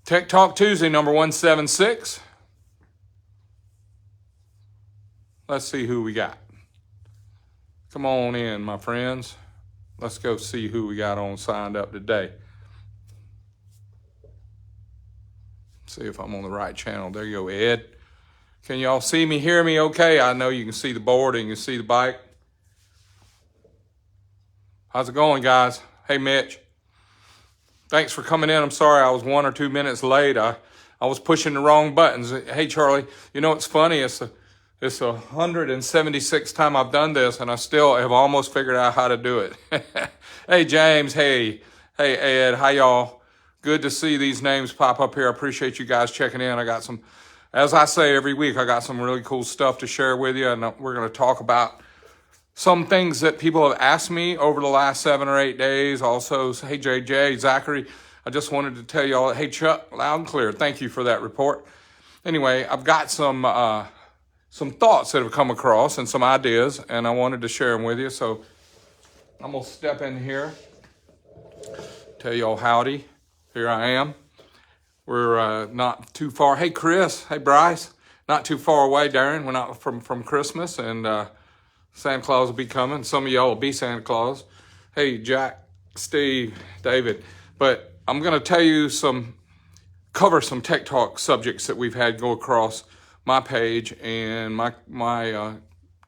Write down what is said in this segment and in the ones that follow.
Tech Talk Tuesday, number 176. Let's see who we got. Come on in, my friends. Let's go see who we got on signed up today. See if I'm on the right channel. There you go, Ed. Can y'all see me, hear me okay? I know you can see the board and you can see the bike. How's it going, guys? Hey, Mitch. Thanks for coming in. I'm sorry I was 1 or 2 minutes late. I was pushing the wrong buttons. Hey, Charlie, you know what's funny? It's a 176th time I've done this, and I still have almost figured out how to do it. Hey, James. Hey, Ed. How y'all? Good to see these names pop up here. I appreciate you guys checking in. I got some, as I say every week, I got some really cool stuff to share with you, and we're going to talk about some things that people have asked me over the last 7 or 8 days. Also, hey, JJ, Zachary, I just wanted to tell y'all, hey, Chuck, loud and clear. Thank you for that report. Anyway, I've got some thoughts that have come across and some ideas, and I wanted to share them with you. So I'm going to step in here, tell y'all howdy. Here I am. We're not too far. Hey, Chris. Hey, Bryce. Not too far away, Darren. We're not from Christmas, and Santa Claus will be coming. Some of y'all will be Santa Claus. Hey, Jack, Steve, David. But I'm going to tell you cover some Tech Talk subjects that we've had go across my page and my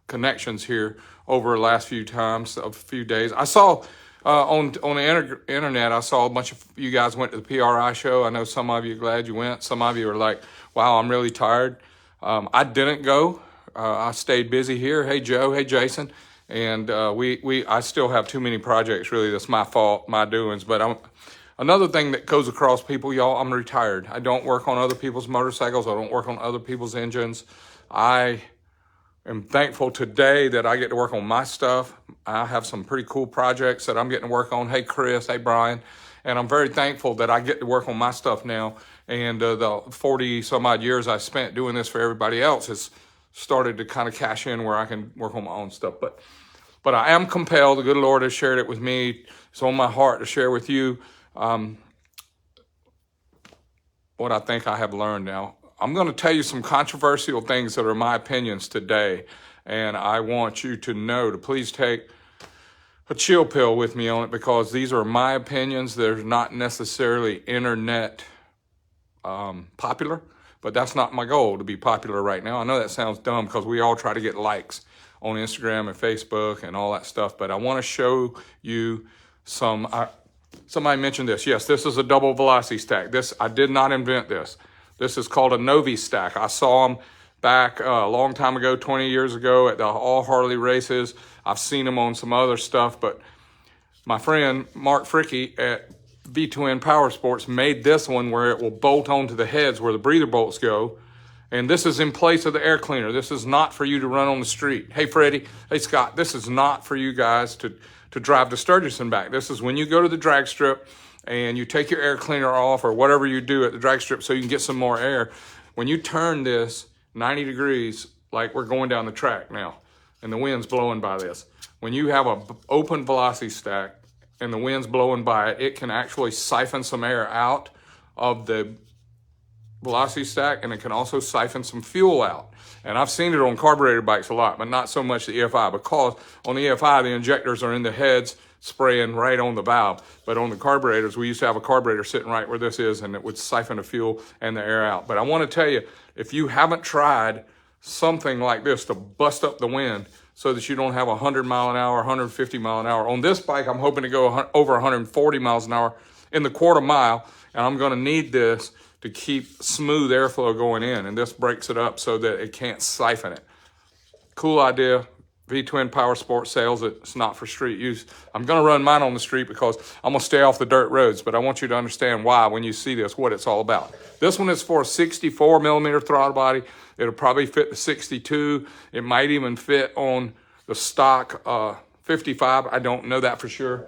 connections here over the last few days. I saw on the internet, I saw a bunch of you guys went to the PRI show. I know some of you are glad you went. Some of you are like, wow, I'm really tired. I didn't go. I stayed busy here. Hey, Joe. Hey, Jason. And I still have too many projects, really. That's my fault, my doings. But another thing that goes across people, y'all, I'm retired. I don't work on other people's motorcycles. I don't work on other people's engines. I am thankful today that I get to work on my stuff. I have some pretty cool projects that I'm getting to work on. Hey, Chris. Hey, Brian. And I'm very thankful that I get to work on my stuff now. And the 40 some odd years I spent doing this for everybody else has started to kind of cash in where I can work on my own stuff. But I am compelled. The good Lord has shared it with me. It's on my heart to share with you what I think I have learned now. I'm going to tell you some controversial things that are my opinions today. And I want you to know to please take a chill pill with me on it, because these are my opinions. They're not necessarily internet popular. But that's not my goal, to be popular right now. I know that sounds dumb because we all try to get likes on Instagram and Facebook and all that stuff. But I want to show you somebody mentioned this. Yes, this is a double velocity stack. I did not invent this. This is called a Novi stack. I saw them back a long time ago, 20 years ago at the All Harley races. I've seen them on some other stuff. But my friend Mark Fricky at V2N Power Sports made this one where it will bolt onto the heads where the breather bolts go. And this is in place of the air cleaner. This is not for you to run on the street. Hey, Freddie. Hey, Scott. This is not for you guys to drive to Sturgis and back. This is when you go to the drag strip and you take your air cleaner off or whatever you do at the drag strip so you can get some more air. When you turn this 90 degrees, like we're going down the track now, and the wind's blowing by this. When you have an open velocity stack, and the wind's blowing by it, it can actually siphon some air out of the velocity stack, and it can also siphon some fuel out. And I've seen it on carburetor bikes a lot, but not so much the EFI, because on the EFI, the injectors are in the heads spraying right on the valve. But on the carburetors, we used to have a carburetor sitting right where this is, and it would siphon the fuel and the air out. But I want to tell you, if you haven't tried something like this to bust up the wind, so that you don't have 100 mile an hour, 150 mile an hour. On this bike, I'm hoping to go over 140 miles an hour in the quarter mile, and I'm going to need this to keep smooth airflow going in, and this breaks it up so that it can't siphon it. Cool idea. V2N Power Sports sells it. It's not for street use. I'm going to run mine on the street because I'm going to stay off the dirt roads, but I want you to understand why when you see this, what it's all about. This one is for a 64 millimeter throttle body. It'll probably fit the 62. It might even fit on the stock 55. I don't know that for sure.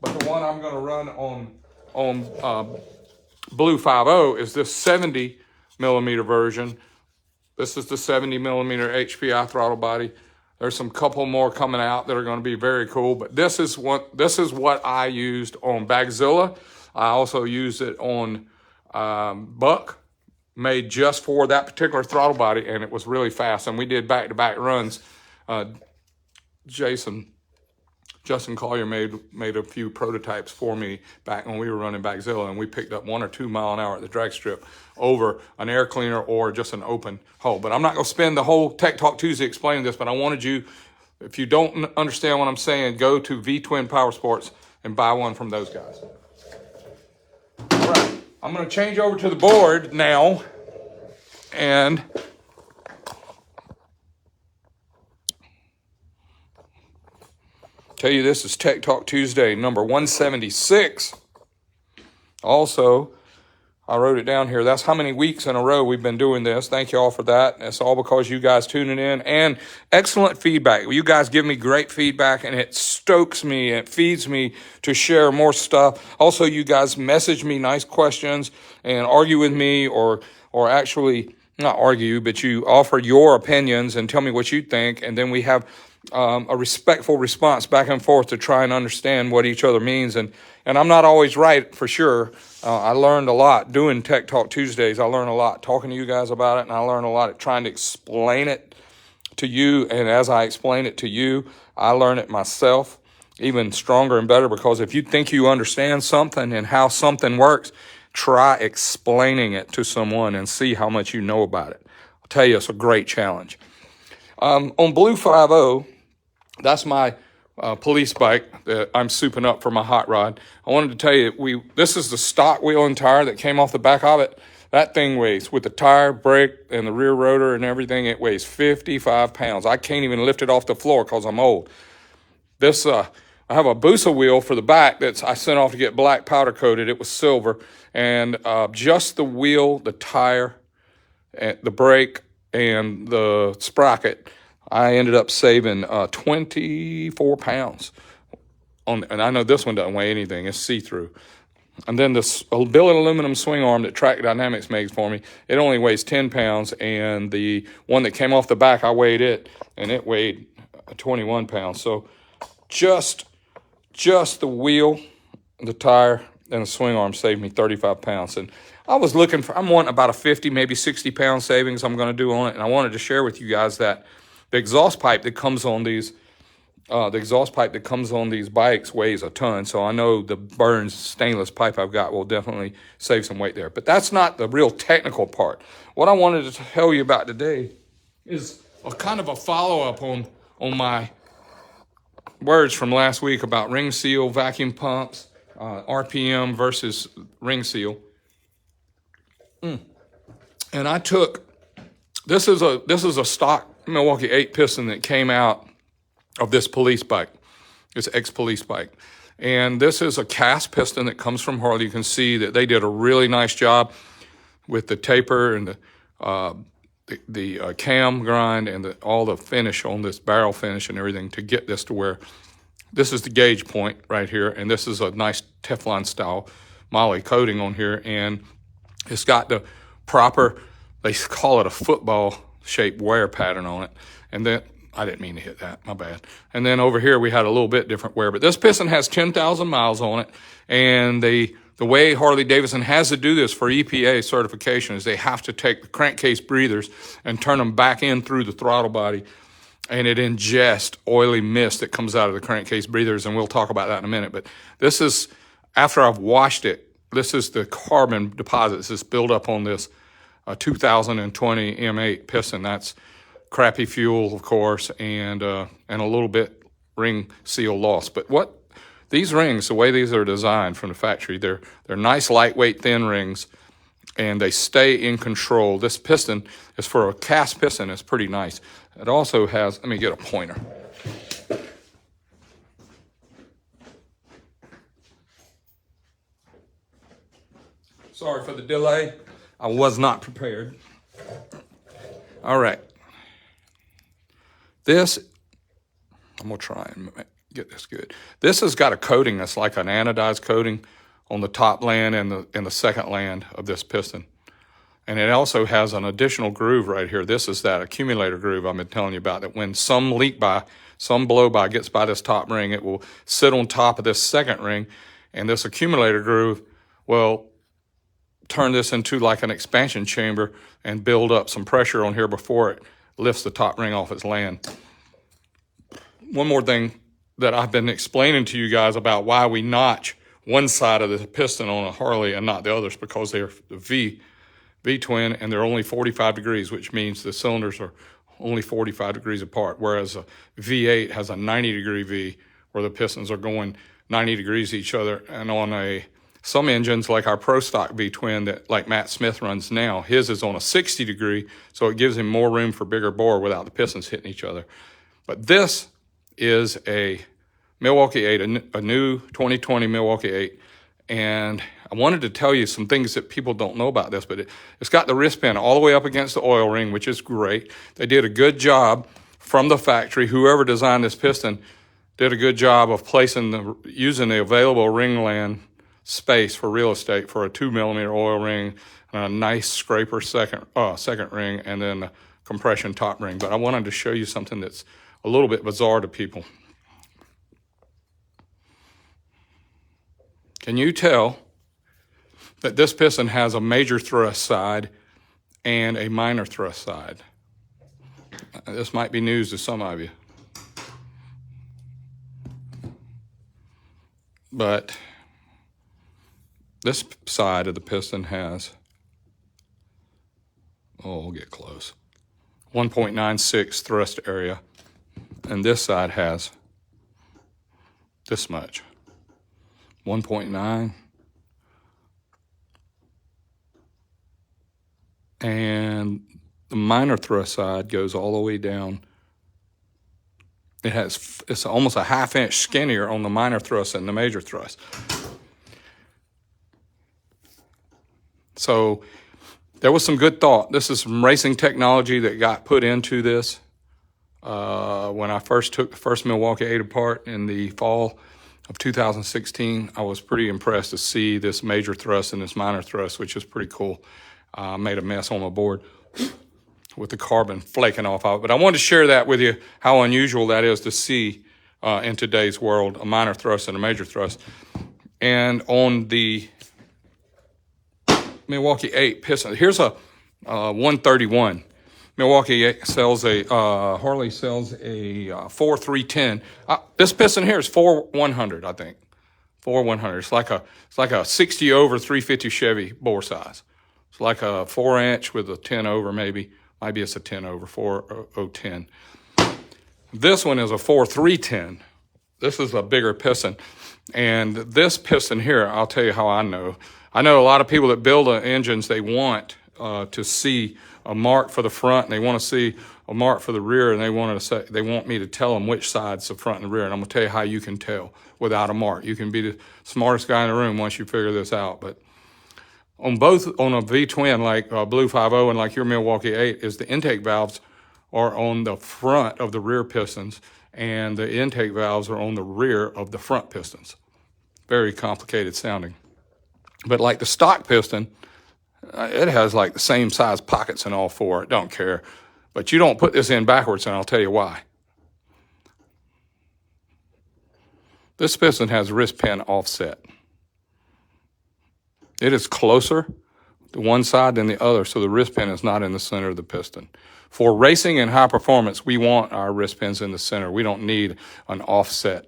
But the one I'm going to run on Blue 5.0 is this 70 millimeter version. This is the 70 millimeter HPI throttle body. There's some couple more coming out that are going to be very cool. But this is what I used on Bagzilla. I also used it on buck made just for that particular throttle body, and it was really fast. And we did back-to-back runs. Justin Collier made a few prototypes for me back when we were running Backzilla, and we picked up 1 or 2 mile an hour at the drag strip over an air cleaner or just an open hole. But I'm not going to spend the whole Tech Talk Tuesday explaining this, but I wanted you, if you don't understand what I'm saying, go to V-Twin Power Sports and buy one from those guys. All right, I'm going to change over to the board now, and tell you this is Tech Talk Tuesday number 176. Also, I wrote it down here. That's how many weeks in a row we've been doing this. Thank you all for that. It's all because you guys tuning in and excellent feedback. You guys give me great feedback, and it stokes me and it feeds me to share more stuff. Also, you guys message me nice questions and argue with me, or actually not argue, but you offer your opinions and tell me what you think, and then we have a respectful response back and forth to try and understand what each other means. And I'm not always right, for sure. I learned a lot doing Tech Talk Tuesdays. I learned a lot talking to you guys about it, and I learned a lot at trying to explain it to you. And as I explain it to you, I learn it myself even stronger and better, because if you think you understand something and how something works, try explaining it to someone and see how much you know about it. I'll tell you, it's a great challenge. On Blue 50, that's my police bike that I'm souping up for my hot rod. I wanted to tell you, this is the stock wheel and tire that came off the back of it. That thing weighs, with the tire, brake, and the rear rotor and everything, it weighs 55 pounds. I can't even lift it off the floor because I'm old. This, I have a Busa wheel for the back that I sent off to get black powder coated. It was silver. And just the wheel, the tire, the brake, and the sprocket, I ended up saving 24 pounds. And I know this one doesn't weigh anything. It's see-through. And then this billet aluminum swing arm that Track Dynamics makes for me, it only weighs 10 pounds. And the one that came off the back, I weighed it, and it weighed 21 pounds. So just the wheel, the tire, and the swing arm saved me 35 pounds. And I'm wanting about a 50, maybe 60 pound savings I'm going to do on it. And I wanted to share with you guys that the exhaust pipe that comes on these bikes weighs a ton. So I know the Burns stainless pipe I've got will definitely save some weight there. But that's not the real technical part. What I wanted to tell you about today is a kind of a follow-up on my words from last week about ring seal, vacuum pumps, RPM versus ring seal. And I took, this is a stock Milwaukee 8 piston that came out of this police bike, this ex-police bike. And this is a cast piston that comes from Harley. You can see that they did a really nice job with the taper and the cam grind and all the finish on this, barrel finish and everything, to get this to where this is the gauge point right here, and this is a nice Teflon style moly coating on here, and it's got the proper, they call it a football shaped wear pattern on it. And then, I didn't mean to hit that, my bad. And then over here we had a little bit different wear, but this piston has 10,000 miles on it, and the way Harley-Davidson has to do this for EPA certification is they have to take the crankcase breathers and turn them back in through the throttle body, and it ingests oily mist that comes out of the crankcase breathers, and we'll talk about that in a minute. But this is, after I've washed it, this is the carbon deposits that's built up on this 2020 M8 piston. That's crappy fuel, of course, and a little bit ring seal loss. But these rings, the way these are designed from the factory, they're nice, lightweight, thin rings, and they stay in control. This piston is, for a cast piston, it's pretty nice. It also has, let me get a pointer. Sorry for the delay. I was not prepared. All right. This, I'm going to try and get this good. This has got a coating that's like an anodized coating on the top land and the second land of this piston. And it also has an additional groove right here. This is that accumulator groove I've been telling you about, that when some blow by gets by this top ring, it will sit on top of this second ring. And this accumulator groove, well, turn this into like an expansion chamber and build up some pressure on here before it lifts the top ring off its land. One more thing that I've been explaining to you guys about why we notch one side of the piston on a Harley and not the others, because they're the V-twin and they're only 45 degrees, which means the cylinders are only 45 degrees apart, whereas a V8 has a 90-degree V where the pistons are going 90 degrees each other. And on some engines like our Pro Stock V-twin that like Matt Smith runs now, his is on a 60 degree, so it gives him more room for bigger bore without the pistons hitting each other. But this is a Milwaukee 8, a new 2020 Milwaukee 8. And I wanted to tell you some things that people don't know about this, but it's got the wrist pin all the way up against the oil ring, which is great. They did a good job from the factory. Whoever designed this piston did a good job of using the available ringland space for real estate for a 2mm oil ring, and a nice scraper second ring, and then the compression top ring. But I wanted to show you something that's a little bit bizarre to people. Can you tell that this piston has a major thrust side and a minor thrust side? This might be news to some of you. But this side of the piston has, we'll get close, 1.96 thrust area. And this side has this much, 1.9. And the minor thrust side goes all the way down. It's almost a ½ inch skinnier on the minor thrust than the major thrust. So there was some good thought. This is some racing technology that got put into this. When I first took the first Milwaukee 8 apart in the fall of 2016, I was pretty impressed to see this major thrust and this minor thrust, which is pretty cool. Made a mess on my board with the carbon flaking off of it. But I wanted to share that with you, how unusual that is to see in today's world, a minor thrust and a major thrust. And on the Milwaukee 8 piston, here's a 131. Milwaukee sells Harley sells a 4310. This piston here is 4100, I think. 4100. It's like a 60 over 350 Chevy bore size. It's like a 4-inch with a 10 over maybe. Maybe it's a 10 over, 4010. This one is a 4310. This is a bigger piston. And this piston here, I'll tell you how I know. I know a lot of people that build engines, they want to see a mark for the front, and they want to see a mark for the rear, and they want me to tell them which side's the front and the rear. And I'm gonna tell you how you can tell without a mark. You can be the smartest guy in the room once you figure this out. But on a V-twin like Blue 50 and like your Milwaukee 8, is the intake valves are on the front of the rear pistons, and the intake valves are on the rear of the front pistons. Very complicated sounding. But like the stock piston, it has like the same size pockets in all four. It don't care. But you don't put this in backwards, and I'll tell you why. This piston has wrist pin offset. It is closer to one side than the other, so the wrist pin is not in the center of the piston. For racing and high performance, we want our wrist pins in the center. We don't need an offset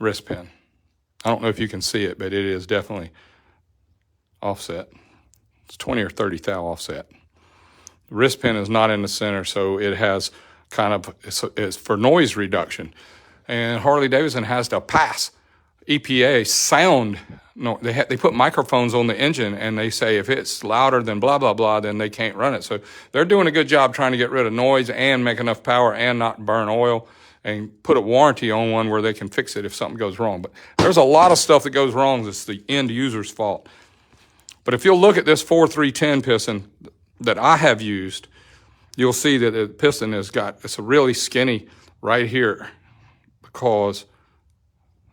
wrist pin. I don't know if you can see it, but it is definitely offset. It's 20 or 30 thou offset. The wrist pin is not in the center, so it has it's for noise reduction. And Harley-Davidson has to pass EPA sound. No, they put microphones on the engine, and they say if it's louder than blah, blah, blah, then they can't run it. So they're doing a good job trying to get rid of noise and make enough power and not burn oil, and put a warranty on one where they can fix it if something goes wrong. But there's a lot of stuff that goes wrong that's the end user's fault. But if you'll look at this 4310 piston that I have used, you'll see that the piston it's a really skinny right here, because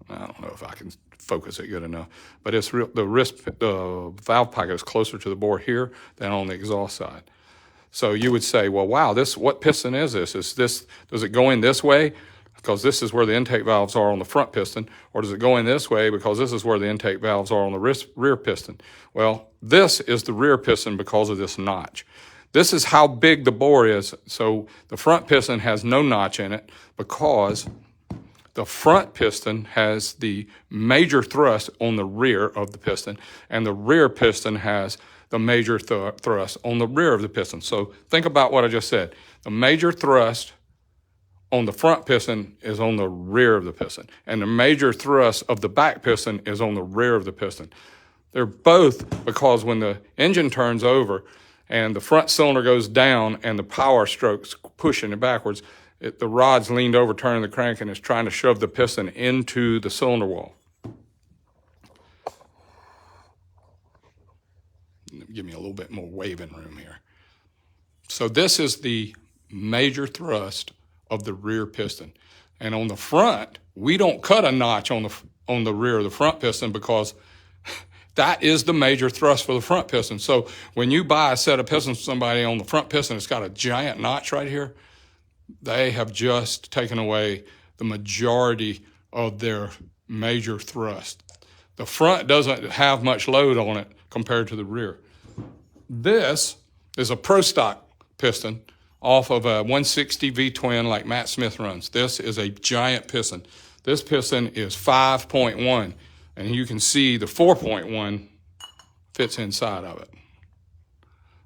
I don't know if I can focus it good enough, but the valve pocket is closer to the bore here than on the exhaust side. So you would say, well, wow, what piston is this? Does it go in this way because this is where the intake valves are on the front piston, or does it go in this way because this is where the intake valves are on the rear piston? Well, this is the rear piston because of this notch. This is how big the bore is. So the front piston has no notch in it because the front piston has the major thrust on the rear of the piston, and the rear piston has the major thrust on the rear of the piston. So think about what I just said. The major thrust on the front piston is on the rear of the piston, and the major thrust of the back piston is on the rear of the piston. They're both because when the engine turns over and the front cylinder goes down and the power stroke's pushing it backwards, the rod's leaned over, turning the crank, and is trying to shove the piston into the cylinder wall. Give me a little bit more waving room here. So this is the major thrust of the rear piston. And on the front, we don't cut a notch on the rear of the front piston because that is the major thrust for the front piston. So when you buy a set of pistons from somebody on the front piston, it's got a giant notch right here, they have just taken away the majority of their major thrust. The front doesn't have much load on it compared to the rear. This is a Pro Stock piston off of a 160 V-twin like Matt Smith runs. This is a giant piston. This piston is 5.1, and you can see the 4.1 fits inside of it.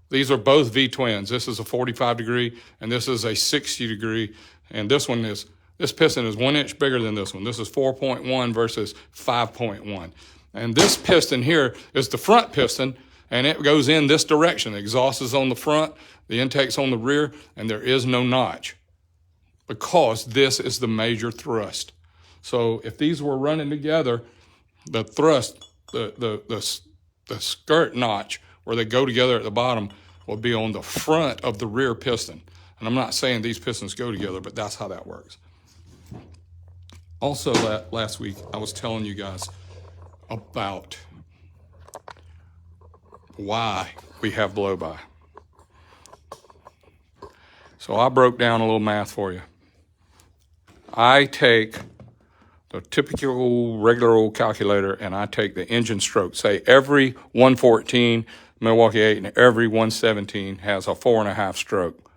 These are both V-twins. This is a 45 degree, and this is a 60 degree, and this piston is 1 inch bigger than this one. This is 4.1 versus 5.1. And this piston here is the front piston, and it goes in this direction. The exhaust is on the front, the intake's on the rear, and there is no notch because this is the major thrust. So if these were running together, the thrust, the skirt notch where they go together at the bottom will be on the front of the rear piston. And I'm not saying these pistons go together, but that's how that works. Also, last week, I was telling you guys about why we have blow-by. So I broke down a little math for you. I take the typical regular old calculator and I take the engine stroke. Say every 114 Milwaukee 8 and every 117 has a 4.5 stroke.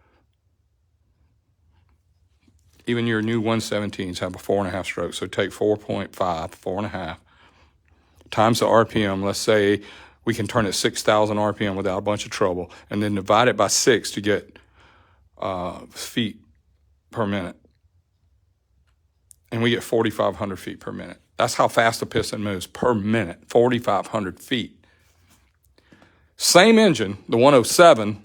Even your new 117s have a 4.5 stroke. So take 4.5, 4.5, times the RPM. Let's say we can turn it 6,000 RPM without a bunch of trouble, and then divide it by 6 to get feet per minute. And we get 4,500 feet per minute. That's how fast a piston moves per minute, 4,500 feet. Same engine, the 107,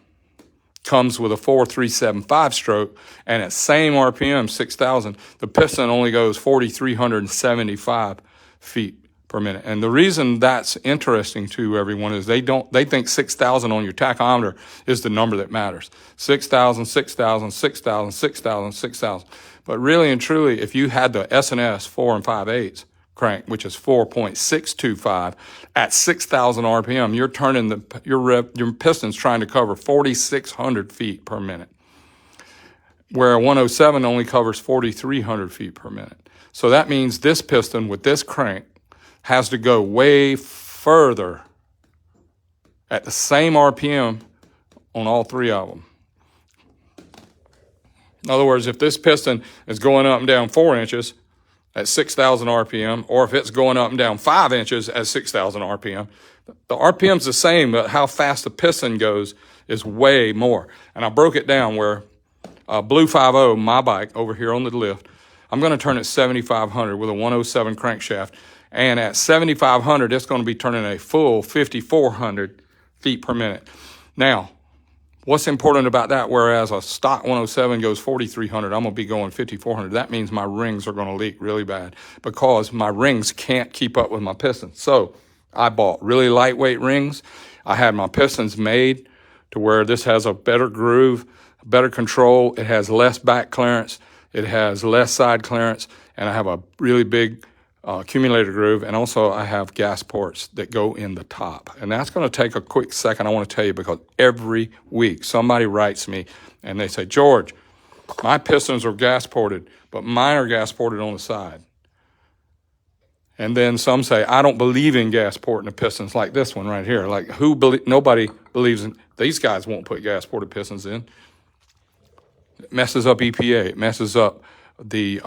comes with a 4,375 stroke, and at same RPM, 6,000, the piston only goes 4,375 feet per minute. And the reason that's interesting to everyone is they think 6,000 on your tachometer is the number that matters. 6,000, 6,000, 6,000, 6,000, 6,000. But really and truly, if you had the S&S 4 5/8 crank, which is 4.625 at 6,000 RPM, you're turning your piston's trying to cover 4,600 feet per minute, where a 107 only covers 4,300 feet per minute. So that means this piston with this crank has to go way further at the same RPM on all three of them. In other words, if this piston is going up and down 4 inches at 6,000 RPM, or if it's going up and down 5 inches at 6,000 RPM, the RPM's the same, but how fast the piston goes is way more. And I broke it down where Blue 50, my bike over here on the lift, I'm going to turn it 7,500 with a 107 crankshaft. And at 7,500, it's going to be turning a full 5,400 feet per minute. Now, what's important about that, whereas a stock 107 goes 4,300, I'm going to be going 5,400. That means my rings are going to leak really bad because my rings can't keep up with my pistons. So I bought really lightweight rings. I had my pistons made to where this has a better groove, better control. It has less back clearance. It has less side clearance. And I have a really big accumulator groove, and also I have gas ports that go in the top. And that's going to take a quick second, I want to tell you, because every week somebody writes me and they say, George, My pistons are gas ported, but mine are gas ported on the side. And then some say, I don't believe in gas porting the pistons like this one right here. Like nobody believes in, these guys won't put gas ported pistons in. It messes up EPA. It messes up the,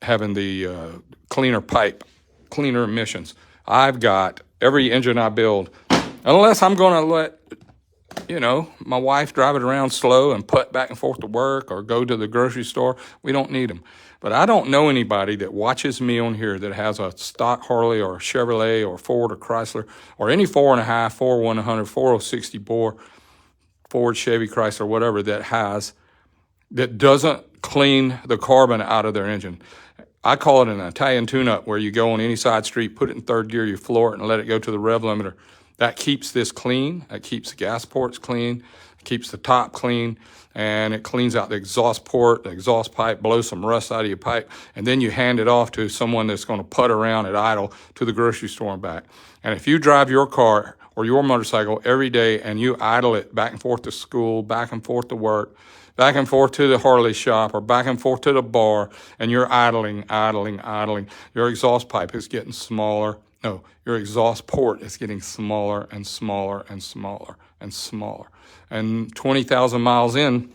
having the cleaner pipe, cleaner emissions. I've got every engine I build, unless I'm going to let, my wife drive it around slow and put back and forth to work or go to the grocery store, we don't need them. But I don't know anybody that watches me on here that has a stock Harley or a Chevrolet or Ford or Chrysler or any 4.5, 4 4060 bore, Ford, Chevy, Chrysler, whatever that doesn't clean the carbon out of their engine. I call it an Italian tune-up, where you go on any side street, put it in third gear, you floor it, and let it go to the rev limiter. That keeps this clean. That keeps the gas ports clean. It keeps the top clean. And it cleans out the exhaust port, the exhaust pipe, blows some rust out of your pipe. And then you hand it off to someone that's going to putt around at idle to the grocery store and back. And if you drive your car or your motorcycle every day and you idle it back and forth to school, back and forth to work, back and forth to the Harley shop, or back and forth to the bar, and you're idling, your exhaust pipe is getting smaller. No, your exhaust port is getting smaller and smaller and smaller and smaller. And 20,000 miles in,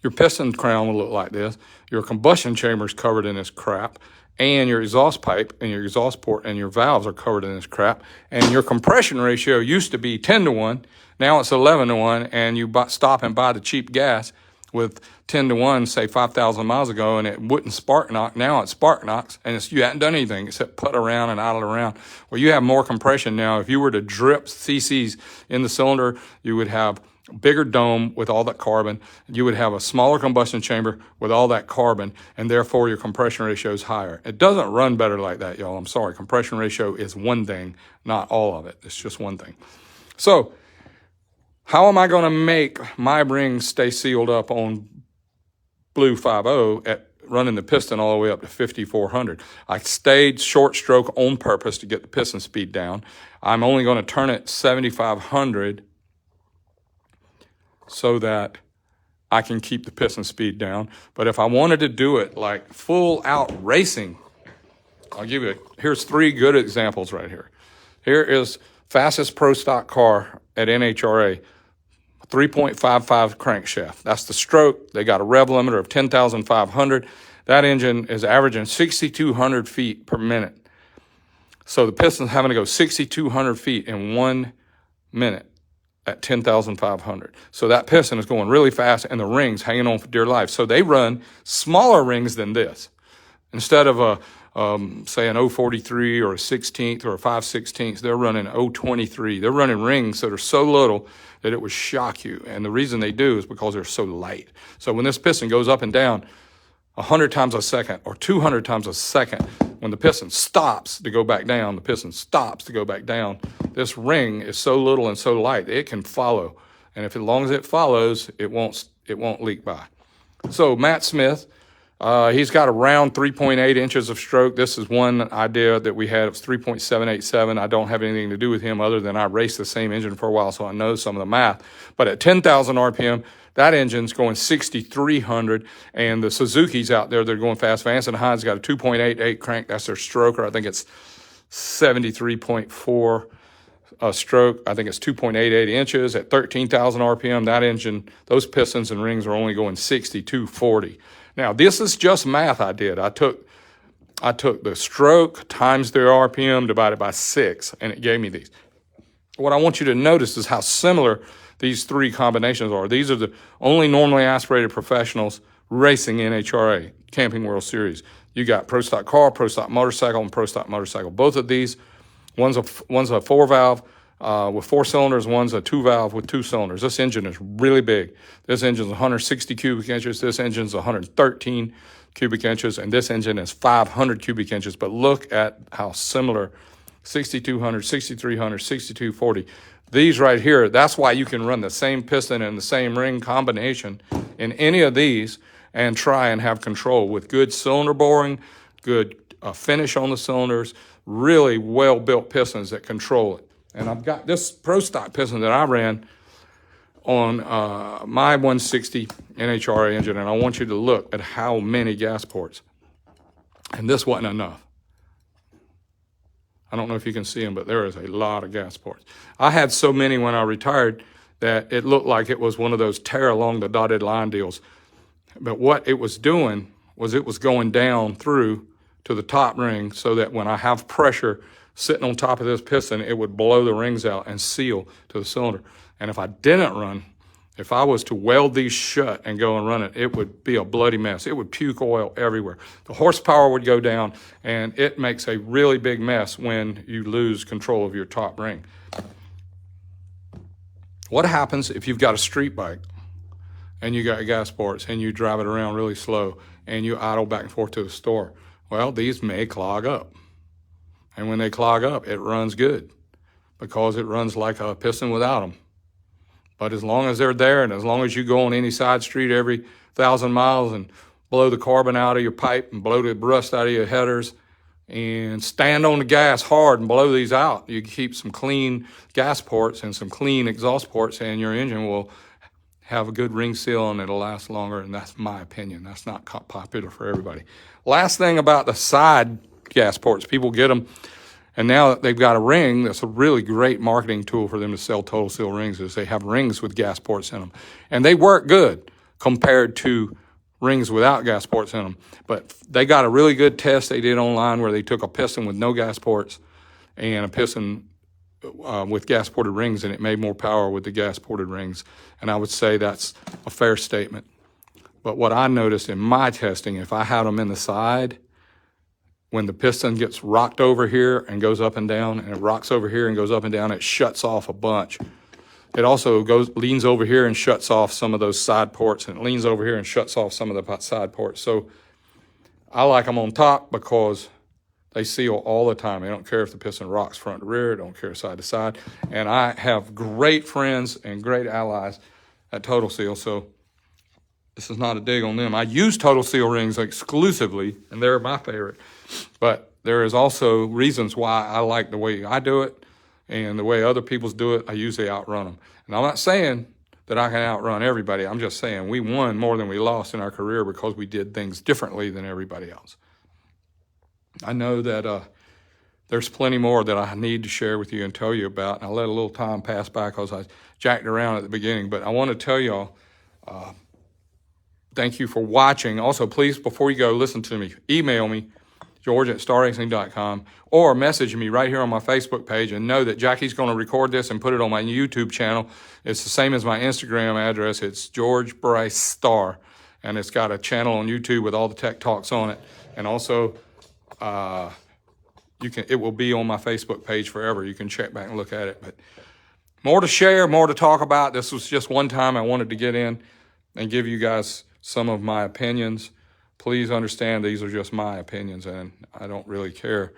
your piston crown will look like this. Your combustion chamber is covered in this crap, and your exhaust pipe and your exhaust port and your valves are covered in this crap. And your compression ratio used to be 10-1. Now it's 11-1, and you stop and buy the cheap gas with 10-1, say 5,000 miles ago, and it wouldn't spark knock. Now it's spark knocks, and you haven't done anything except put around and idle around. Well, you have more compression now. If you were to drip cc's in the cylinder, you would have a bigger dome with all that carbon. You would have a smaller combustion chamber with all that carbon, and therefore your compression ratio is higher. It doesn't run better like that, y'all. I'm sorry. Compression ratio is one thing, not all of it. It's just one thing. So how am I going to make my rings stay sealed up on Blue 5.0 at running the piston all the way up to 5,400? I stayed short stroke on purpose to get the piston speed down. I'm only going to turn it 7,500 so that I can keep the piston speed down. But if I wanted to do it like full out racing, I'll give you, here's 3 good examples right here. Here is fastest pro stock car at NHRA. 3.55 crankshaft. That's the stroke. They got a rev limiter of 10,500. That engine is averaging 6,200 feet per minute. So the piston's having to go 6,200 feet in 1 minute at 10,500. So that piston is going really fast, and the ring's hanging on for dear life. So they run smaller rings than this. Instead of say an 043 or a 16th or a 5/16, they're running 023. They're running rings that are so little that it would shock you. And the reason they do is because they're so light. So when this piston goes up and down 100 times a second or 200 times a second, when the piston stops to go back down, the piston stops to go back down, this ring is so little and so light, it can follow. And as long as it follows, it won't leak by. So Matt Smith, he's got around 3.8 inches of stroke. This is one idea that we had. It was 3.787. I don't have anything to do with him other than I raced the same engine for a while, so I know some of the math. But at 10,000 RPM, that engine's going 6,300, and the Suzuki's out there, they're going fast. Vance and Hines got a 2.88 crank. That's their stroker. I think it's 73.4 stroke. I think it's 2.88 inches. At 13,000 RPM, that engine, those pistons and rings are only going 6,240. Now, this is just math I did. I took the stroke times their RPM divided by 6, and it gave me these. What I want you to notice is how similar these 3 combinations are. These are the only normally aspirated professionals racing NHRA, Camping World Series. You got Pro Stock car, Pro Stock motorcycle, and Pro Stock motorcycle. Both of these, one's a 4-valve with 4 cylinders, one's a 2-valve with 2 cylinders. This engine is really big. This engine's 160 cubic inches. This engine's 113 cubic inches, and this engine is 500 cubic inches. But look at how similar 6,200, 6,300, 6,240. These right here, that's why you can run the same piston and the same ring combination in any of these and try and have control with good cylinder boring, good finish on the cylinders, really well-built pistons that control it. And I've got this Pro Stock piston that I ran on my 160 NHRA engine, and I want you to look at how many gas ports. And this wasn't enough. I don't know if you can see them, but there is a lot of gas ports. I had so many when I retired that it looked like it was one of those tear along the dotted line deals. But what it was doing was it was going down through to the top ring so that when I have pressure sitting on top of this piston, it would blow the rings out and seal to the cylinder. And if I didn't run, if I was to weld these shut and go and run it, it would be a bloody mess. It would puke oil everywhere. The horsepower would go down, and it makes a really big mess when you lose control of your top ring. What happens if you've got a street bike and you got gas ports and you drive it around really slow and you idle back and forth to the store? Well, these may clog up. And when they clog up, it runs good because it runs like a piston without them. But as long as they're there and as long as you go on any side street every 1,000 miles and blow the carbon out of your pipe and blow the rust out of your headers and stand on the gas hard and blow these out, you keep some clean gas ports and some clean exhaust ports, and your engine will have a good ring seal and it'll last longer. And that's my opinion. That's not popular for everybody. Last thing about the side gas ports, people get them, and now that they've got a ring, that's a really great marketing tool for them to sell total seal rings, is they have rings with gas ports in them. And they work good compared to rings without gas ports in them. But they got a really good test they did online where they took a piston with no gas ports and a piston with gas ported rings, and it made more power with the gas ported rings. And I would say that's a fair statement. But what I noticed in my testing, if I had them in the side, when the piston gets rocked over here and goes up and down, and it rocks over here and goes up and down, it shuts off a bunch. It also leans over here and shuts off some of those side ports, and it leans over here and shuts off some of the side ports. So I like them on top because they seal all the time. I don't care if the piston rocks front to rear. I don't care side to side. And I have great friends and great allies at Total Seal, so this is not a dig on them. I use Total Seal rings exclusively, and they're my favorite. But there is also reasons why I like the way I do it and the way other people do it. I usually outrun them. And I'm not saying that I can outrun everybody. I'm just saying we won more than we lost in our career because we did things differently than everybody else. I know that there's plenty more that I need to share with you and tell you about. And I let a little time pass by because I jacked around at the beginning. But I want to tell y'all, thank you for watching. Also, please, before you go, listen to me. Email me, george@starracing.com, or message me right here on my Facebook page, and know that Jackie's going to record this and put it on my YouTube channel. It's the same as my Instagram address. It's George Bryce Star, and it's got a channel on YouTube with all the tech talks on it. And also, it will be on my Facebook page forever. You can check back and look at it. But more to share, more to talk about. This was just one time I wanted to get in and give you guys some of my opinions. Please understand these are just my opinions, and I don't really care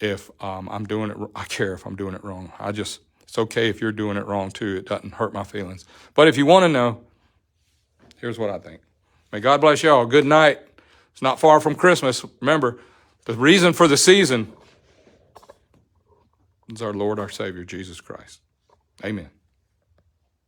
if I'm doing it. I care if I'm doing it wrong. It's okay if you're doing it wrong too. It doesn't hurt my feelings. But if you want to know, here's what I think. May God bless y'all. Good night. It's not far from Christmas. Remember, the reason for the season is our Lord, our Savior, Jesus Christ. Amen.